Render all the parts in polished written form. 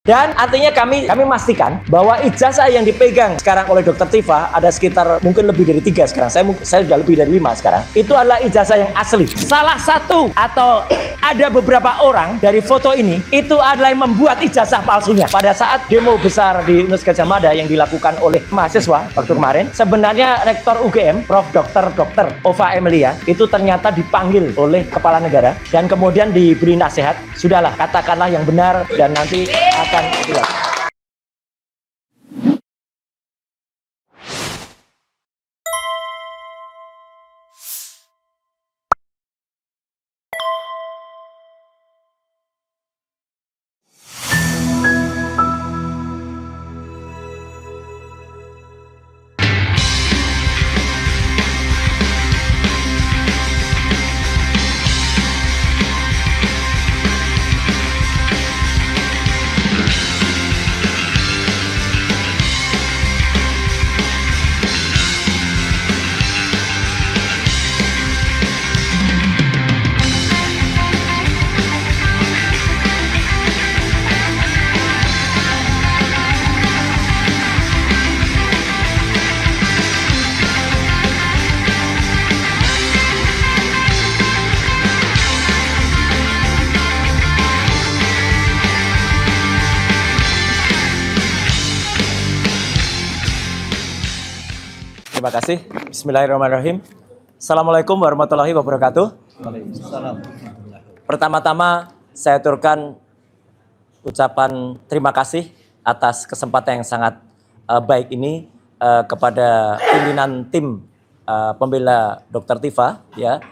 Dan artinya kami memastikan bahwa ijazah yang dipegang sekarang oleh Dr. Tifa ada sekitar mungkin lebih dari 3 sekarang. Saya sudah lebih dari 5 sekarang. Itu adalah ijazah yang asli. Salah satu atau ada beberapa orang dari foto ini itu adalah yang membuat ijazah palsunya. Pada saat demo besar di Universitas Gadjah Mada yang dilakukan oleh mahasiswa waktu kemarin, sebenarnya Rektor UGM, Prof. Dr. Ova Emilia, itu ternyata dipanggil oleh Kepala Negara dan kemudian diberi nasihat, sudahlah katakanlah yang benar dan nanti akan hilang. Terima kasih. Bismillahirrahmanirrahim. Assalamualaikum warahmatullahi wabarakatuh. Pertama-tama saya aturkan ucapan terima kasih atas kesempatan yang sangat baik ini kepada pimpinan tim pembela Dr. Tifa, ya,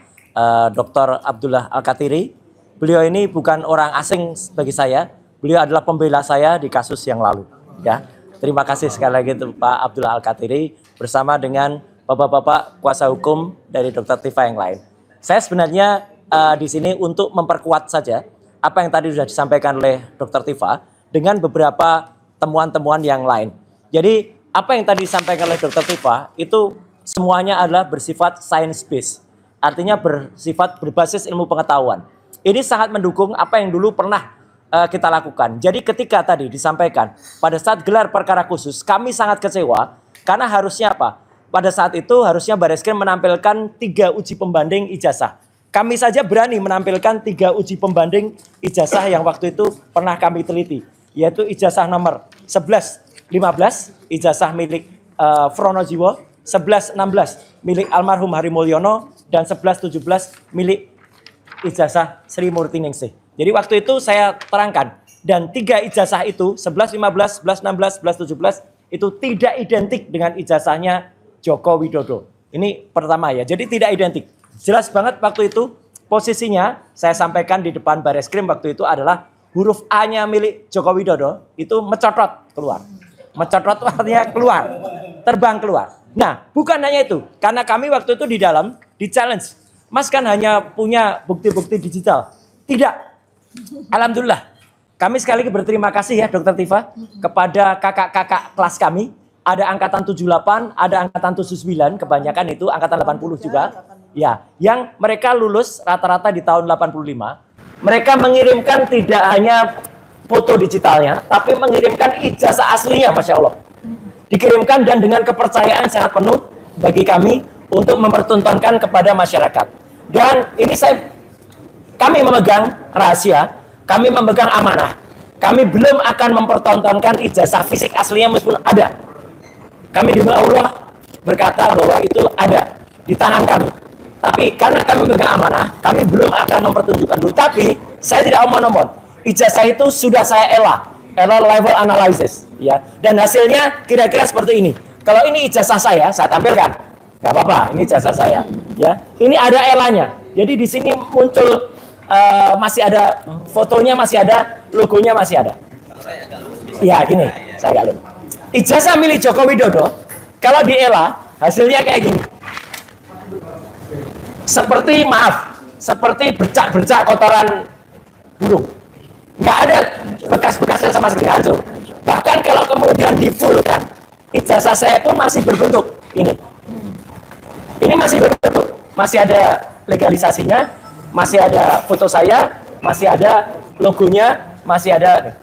Dr. Abdullah Al-Katiri. Beliau ini bukan orang asing bagi saya. Beliau adalah pembela saya di kasus yang lalu, ya. Terima kasih sekali lagi Pak Abdullah Al-Katiri bersama dengan bapak-bapak kuasa hukum dari Dr. Tifa yang lain. Saya sebenarnya di sini untuk memperkuat saja apa yang tadi sudah disampaikan oleh Dr. Tifa dengan beberapa temuan-temuan yang lain. Jadi apa yang tadi disampaikan oleh Dr. Tifa itu semuanya adalah bersifat science based, artinya bersifat berbasis ilmu pengetahuan. Ini sangat mendukung apa yang dulu pernah kita lakukan. Jadi ketika tadi disampaikan pada saat gelar perkara khusus, kami sangat kecewa karena harusnya apa? Pada saat itu harusnya Bareskrim menampilkan 3 uji pembanding ijazah. Kami saja berani menampilkan 3 uji pembanding ijazah yang waktu itu pernah kami teliti, yaitu ijazah nomor 11-15 ijazah milik Fronojiwo, 11-16 milik almarhum Hari Mulyono, dan 11-17 milik ijazah Sri Murtiningsih. Jadi waktu itu saya terangkan, dan 3 ijazah itu 11-15, 11-16, 11-17 itu tidak identik dengan ijazahnya Joko Widodo. Ini pertama ya, jadi tidak identik. Jelas banget waktu itu posisinya saya sampaikan di depan Bareskrim waktu itu adalah huruf A-nya milik Joko Widodo itu mencotot keluar. Mencotot artinya keluar, terbang keluar. Nah, bukan hanya itu, karena kami waktu itu di dalam di challenge, Mas kan hanya punya bukti-bukti digital. Tidak. Alhamdulillah, kami sekali lagi berterima kasih ya Dr. Tifa kepada kakak-kakak kelas kami. Ada angkatan 78, ada angkatan 79, kebanyakan itu angkatan 80 juga. Ya, yang mereka lulus rata-rata di tahun 85. Mereka mengirimkan tidak hanya foto digitalnya, tapi mengirimkan ijazah aslinya, Masya Allah. Dikirimkan dan dengan kepercayaan sangat penuh bagi kami untuk mempertontonkan kepada masyarakat. Dan ini kami memegang rahasia, kami memegang amanah. Kami belum akan mempertontonkan ijazah fisik aslinya meskipun ada. Kami di Allah berkata bahwa itu ada di tangan kami. Tapi karena kami memegang amanah, kami belum akan mempertunjukkan dulu. Tapi saya tidak omong-omong. Ijazah itu sudah saya error level analysis, ya. Dan hasilnya kira-kira seperti ini. Kalau ini ijazah saya tampilkan. Gak apa-apa, ini ijazah saya, ya. Ini ada elanya. Jadi di sini muncul masih ada fotonya, masih ada logonya, masih ada. Ya gini, saya agak lupa. Ijazah milik Joko Widodo, kalau di ELA hasilnya kayak gini. Seperti bercak-bercak kotoran burung. Nggak ada bekas-bekasnya sama sekali, hancur. Bahkan kalau kemudian di-fullkan, ijazah saya pun masih berbentuk ini. Ini masih berbentuk, masih ada legalisasinya. Masih ada foto saya, masih ada logonya, masih ada.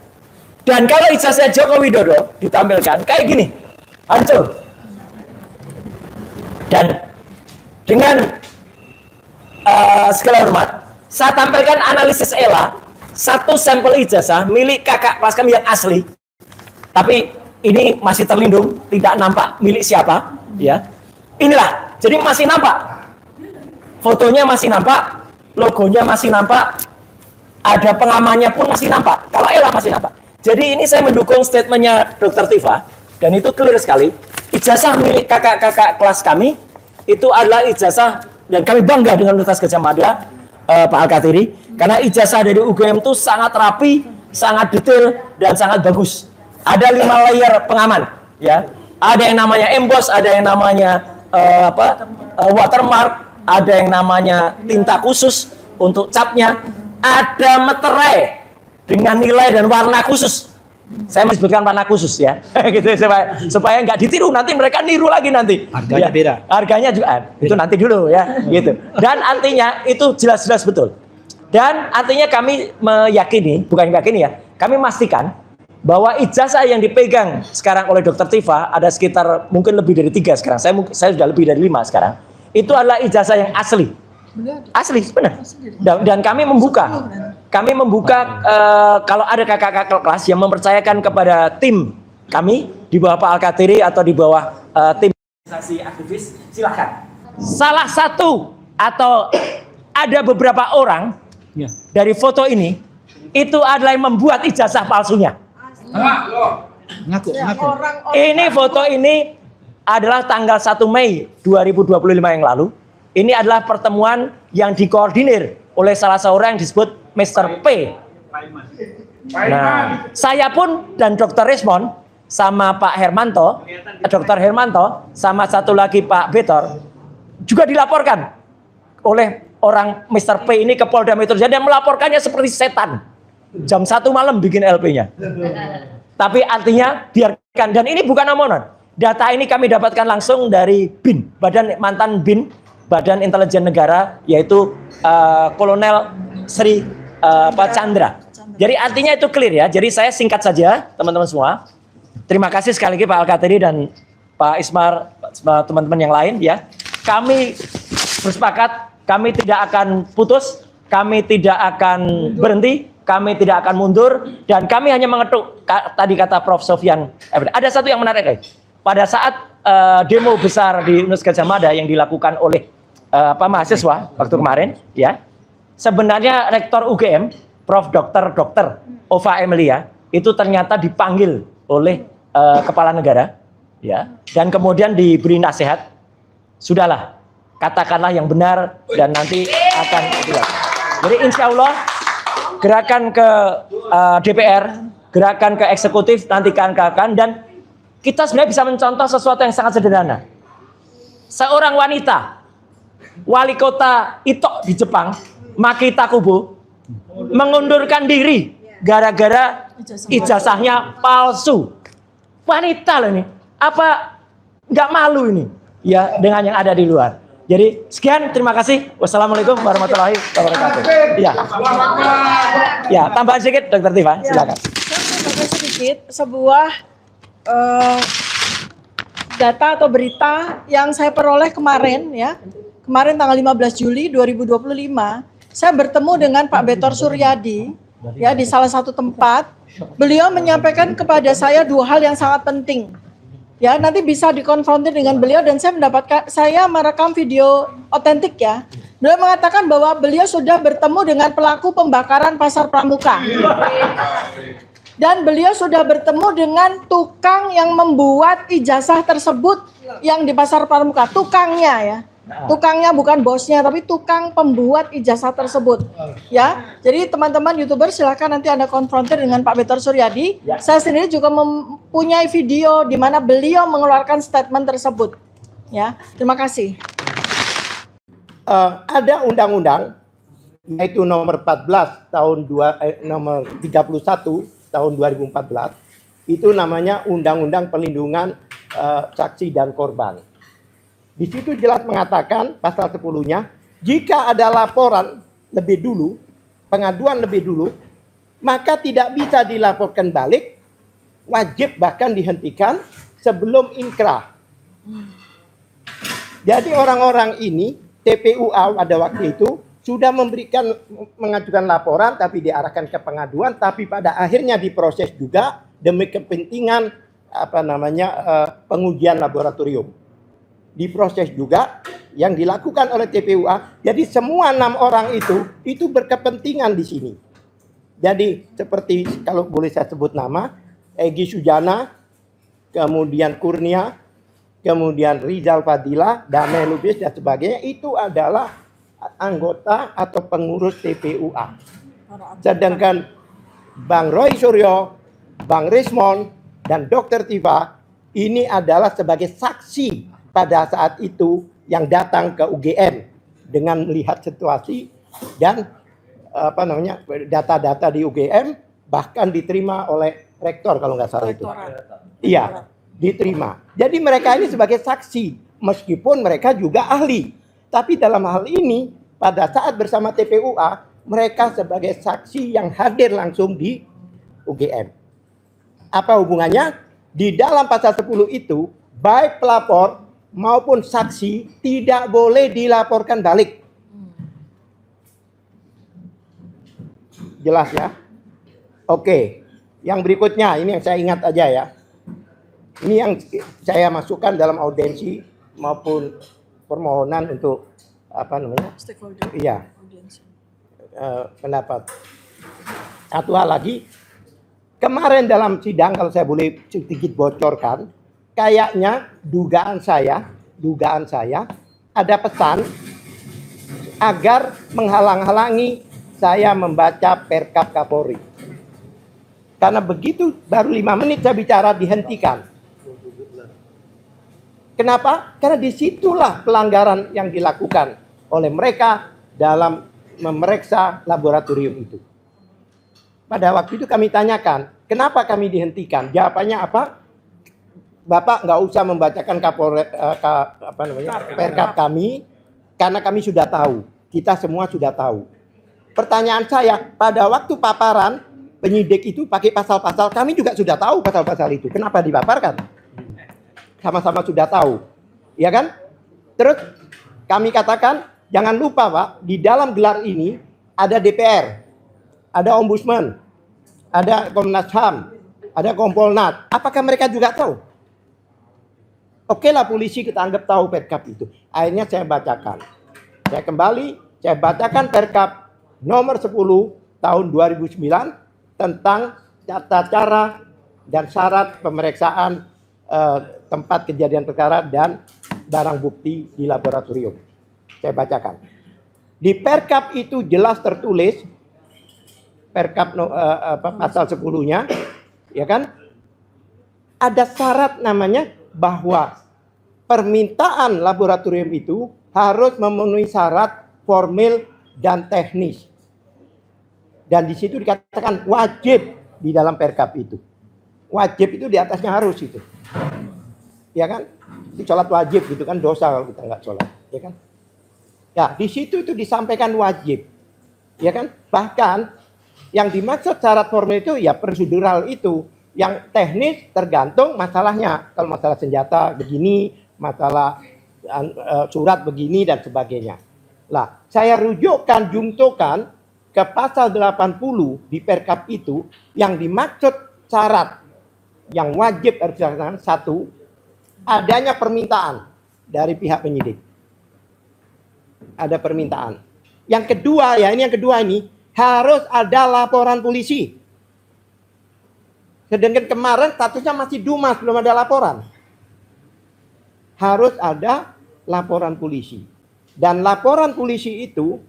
Dan kalau ijazah Joko Widodo ditampilkan kayak gini, hancur. Dan dengan segala hormat, saya tampilkan analisis ELA, satu sampel ijazah milik kakak kelas kami yang asli, tapi ini masih terlindung, tidak nampak milik siapa, ya. Inilah, jadi masih nampak, fotonya masih nampak, logonya masih nampak, ada pengamannya pun masih nampak. Kalau ELA masih nampak. Jadi ini saya mendukung statementnya Dr. Tifa, dan itu clear sekali. Ijazah milik kakak-kakak kelas kami itu adalah ijazah, dan kami bangga dengan Universitas Gadjah Mada, Pak Al-Kathiri, karena ijazah dari UGM itu sangat rapi, sangat detail, dan sangat bagus. Ada 5 layer pengaman, ya. Ada yang namanya emboss, ada yang namanya watermark, ada yang namanya tinta khusus untuk capnya, ada meterai dengan nilai dan warna khusus. Saya menyebutkan warna khusus ya, gitu supaya nggak ditiru, nanti mereka niru lagi nanti. Harganya beda. Harganya juga itu nanti dulu ya, gitu. Dan artinya itu jelas-jelas betul. Dan artinya kami meyakini, bukan meyakini ya, kami memastikan bahwa ijazah yang dipegang sekarang oleh Dr. Tifa ada sekitar mungkin lebih dari 3 sekarang. Saya sudah lebih dari 5 sekarang. Itu adalah ijazah yang asli. Asli, benar. Dan kami membuka. Kalau ada kakak-kakak kelas yang mempercayakan kepada tim kami di bawah Pak Al-Kathiri atau di bawah tim organisasi aktivis, silakan. Salah satu atau ada beberapa orang dari foto ini itu adalah yang membuat ijazah palsunya. Ngaku. Ini foto ini adalah tanggal 1 Mei 2025 yang lalu. Ini adalah pertemuan yang dikoordinir oleh salah seorang yang disebut Mr. P. Nah, saya pun dan Dr. Resmond sama Pak Hermanto, Dr. Hermanto, sama satu lagi Pak Betor juga dilaporkan oleh orang Mr. P ini ke Polda Metro Jaya dan melaporkannya seperti setan. Jam 1 malam bikin LP-nya. Tapi artinya biarkan, dan ini bukan omongan. Data ini kami dapatkan langsung dari BIN, mantan BIN, Badan Intelijen Negara, yaitu Kolonel Sri Chandra. Jadi artinya itu clear ya. Jadi saya singkat saja teman-teman semua. Terima kasih sekali lagi Pak Al-Kathiri dan Pak Ismar, teman-teman yang lain ya. Kami bersepakat, kami tidak akan putus, kami tidak akan berhenti, kami tidak akan mundur, dan kami hanya mengetuk tadi kata Prof. Sofyan. Ada satu yang menarik. Pada saat demo besar di Universitas Gadjah Mada yang dilakukan oleh mahasiswa waktu kemarin, ya, sebenarnya Rektor UGM, Prof. Dr. Ova Emilia, itu ternyata dipanggil oleh Kepala Negara, ya, dan kemudian diberi nasihat, sudahlah, katakanlah yang benar dan nanti akan jelas. Jadi insya Allah gerakan ke DPR, gerakan ke eksekutif nanti akan, dan kita sebenarnya bisa mencontoh sesuatu yang sangat sederhana. Seorang wanita, wali kota Ito di Jepang, Maki Takubo, mengundurkan diri gara-gara ijazahnya palsu. Wanita loh ini. Apa nggak malu ini? Ya, dengan yang ada di luar. Jadi sekian, terima kasih. Wassalamualaikum warahmatullahi wabarakatuh. Ya, tambahan sedikit, Dr. Tifa, silakan. Saya sedikit, sebuah data atau berita yang saya peroleh kemarin ya. Kemarin tanggal 15 Juli 2025, saya bertemu dengan Pak Betor Suryadi ya di salah satu tempat. Beliau menyampaikan kepada saya 2 hal yang sangat penting. Ya, nanti bisa dikonfrontir dengan beliau, dan saya merekam video otentik ya. Beliau mengatakan bahwa beliau sudah bertemu dengan pelaku pembakaran Pasar Pramuka. Dan beliau sudah bertemu dengan tukang yang membuat ijazah tersebut yang di Pasar Pramuka, tukangnya ya. Tukangnya bukan bosnya, tapi tukang pembuat ijazah tersebut. Ya, jadi teman-teman YouTuber silakan nanti Anda konfrontir dengan Pak Betor Suryadi. Ya. Saya sendiri juga mempunyai video di mana beliau mengeluarkan statement tersebut. Ya, terima kasih. Ada undang-undang yaitu nomor 14 tahun nomor 31 tahun 2014. Itu namanya Undang-Undang Perlindungan Saksi dan Korban. Di situ jelas mengatakan pasal 10-nya, jika ada laporan lebih dulu, pengaduan lebih dulu, maka tidak bisa dilaporkan balik wajib bahkan dihentikan sebelum inkrah. Jadi orang-orang ini TPUA pada waktu itu sudah mengajukan laporan tapi diarahkan ke pengaduan, tapi pada akhirnya diproses juga demi kepentingan pengujian laboratorium. Diproses juga yang dilakukan oleh TPUA. Jadi semua 6 orang itu berkepentingan di sini. Jadi seperti kalau boleh saya sebut nama, Egy Sujana, kemudian Kurnia, kemudian Rizal Fadila, Damai Lubis dan sebagainya, itu adalah anggota atau pengurus TPUA. Sedangkan Bang Roy Suryo, Bang Rismon, dan Dr. Tifa ini adalah sebagai saksi pada saat itu yang datang ke UGM dengan melihat situasi dan data-data di UGM, bahkan diterima oleh rektor kalau nggak salah itu. Iya, diterima. Jadi mereka ini sebagai saksi meskipun mereka juga ahli. Tapi dalam hal ini, pada saat bersama TPUA, mereka sebagai saksi yang hadir langsung di UGM. Apa hubungannya? Di dalam pasal 10 itu, baik pelapor maupun saksi tidak boleh dilaporkan balik. Jelas ya? Oke, yang berikutnya, ini yang saya ingat aja ya. Ini yang saya masukkan dalam audiensi maupun permohonan untuk Stakeholder. Iya, pendapat. Satu hal lagi, kemarin dalam sidang kalau saya boleh sedikit bocorkan, kayaknya dugaan saya ada pesan agar menghalang-halangi saya membaca Perkap Kapolri. Karena begitu baru 5 menit saya bicara dihentikan. Kenapa? Karena disitulah pelanggaran yang dilakukan oleh mereka dalam memeriksa laboratorium itu. Pada waktu itu kami tanyakan, kenapa kami dihentikan? Jawabannya apa? Bapak nggak usah membacakan Perkap kami, karena kami sudah tahu. Kita semua sudah tahu. Pertanyaan saya, pada waktu paparan, penyidik itu pakai pasal-pasal, kami juga sudah tahu pasal-pasal itu. Kenapa dipaparkan? Sama-sama sudah tahu, ya kan? Terus kami katakan, jangan lupa Pak, di dalam gelar ini ada DPR, ada Ombudsman, ada Komnas HAM, ada Kompolnas. Apakah mereka juga tahu? Oke lah polisi kita anggap tahu Perkap itu. Akhirnya saya bacakan. Saya kembali, saya bacakan Perkap nomor 10 tahun 2009 tentang tata cara dan syarat pemeriksaan tempat kejadian perkara dan barang bukti di laboratorium. Saya bacakan. Di Perkap itu jelas tertulis, Perkap pasal 10-nya, ya kan? Ada syarat namanya bahwa permintaan laboratorium itu harus memenuhi syarat formil dan teknis. Dan di situ dikatakan wajib di dalam Perkap itu. Wajib itu di atasnya harus itu. Ya kan? Itu sholat wajib gitu kan, dosa kalau kita nggak sholat. Ya kan? Ya, di situ itu disampaikan wajib. Ya kan? Bahkan yang dimaksud syarat formil itu ya prosedural itu. Yang teknis tergantung masalahnya. Kalau masalah senjata begini, masalah surat begini dan sebagainya. Lah, saya rujukkan, jungtokan ke pasal 80 di Perkap itu yang dimaksud syarat yang wajib harus dilaksanakan. Satu, adanya permintaan dari pihak penyidik. Ada permintaan. Yang kedua, ya ini yang kedua ini, harus ada laporan polisi. Sedangkan kemarin statusnya masih Dumas, belum ada laporan. Harus ada laporan polisi. Dan laporan polisi itu,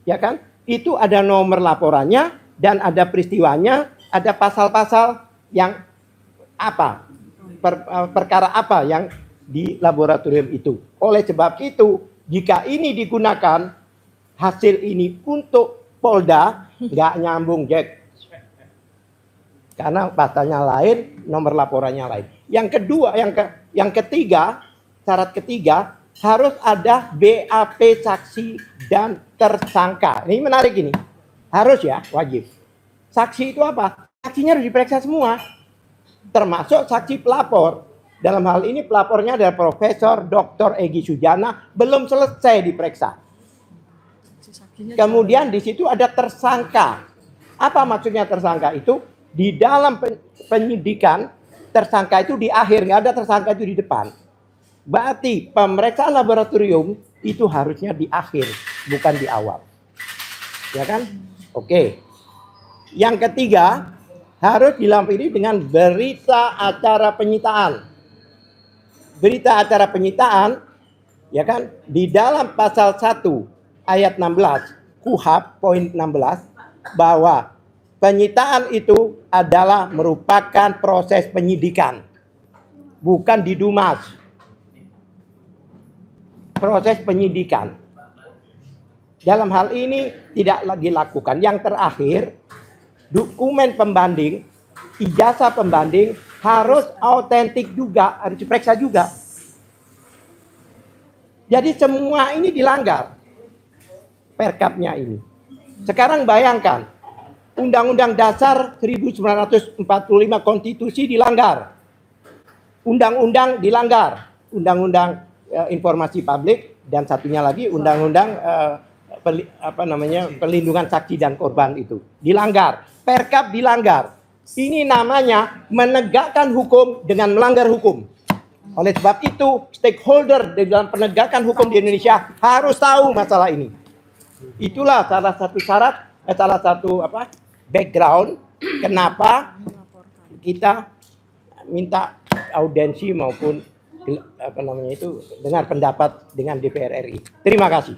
ya kan, itu ada nomor laporannya dan ada peristiwanya, ada pasal-pasal yang apa, perkara apa yang di laboratorium itu. Oleh sebab itu, jika ini digunakan, hasil ini untuk Polda, nggak nyambung, Jack. Karena pasalnya lain, nomor laporannya lain. Yang kedua, yang ketiga, syarat ketiga, harus ada BAP saksi dan tersangka. Ini menarik ini. Harus ya, wajib. Saksi itu apa? Saksinya harus diperiksa semua. termasuk saksi pelapor. Dalam hal ini pelapornya adalah Profesor Dr. Egy Sujana, belum selesai diperiksa. Kemudian di situ ada tersangka. Apa maksudnya tersangka itu? Di dalam penyidikan, tersangka itu di akhir, nggak ada tersangka itu di depan. Berarti pemeriksaan laboratorium itu harusnya di akhir, bukan di awal. Ya kan? Oke. Yang ketiga, harus dilampiri dengan berita acara penyitaan. Berita acara penyitaan, ya kan, di dalam pasal 1 ayat 16 KUHP poin 16 bahwa penyitaan itu adalah merupakan proses penyidikan, bukan didumas. Proses penyidikan. Dalam hal ini tidak lagi dilakukan. Yang terakhir, dokumen pembanding, ijazah pembanding harus autentik juga, harus diperiksa juga. Jadi semua ini dilanggar perkapnya ini. Sekarang bayangkan, Undang-Undang Dasar 1945 konstitusi dilanggar. Undang-undang dilanggar. Undang-Undang informasi publik dan satunya lagi Undang-Undang perlindungan saksi dan korban itu dilanggar. Perkap dilanggar. Ini namanya menegakkan hukum dengan melanggar hukum. Oleh sebab itu, stakeholder dalam penegakan hukum di Indonesia harus tahu masalah ini. Itulah salah satu syarat, salah satu background kenapa kita minta audiensi maupun dengar pendapat dengan DPR RI. Terima kasih.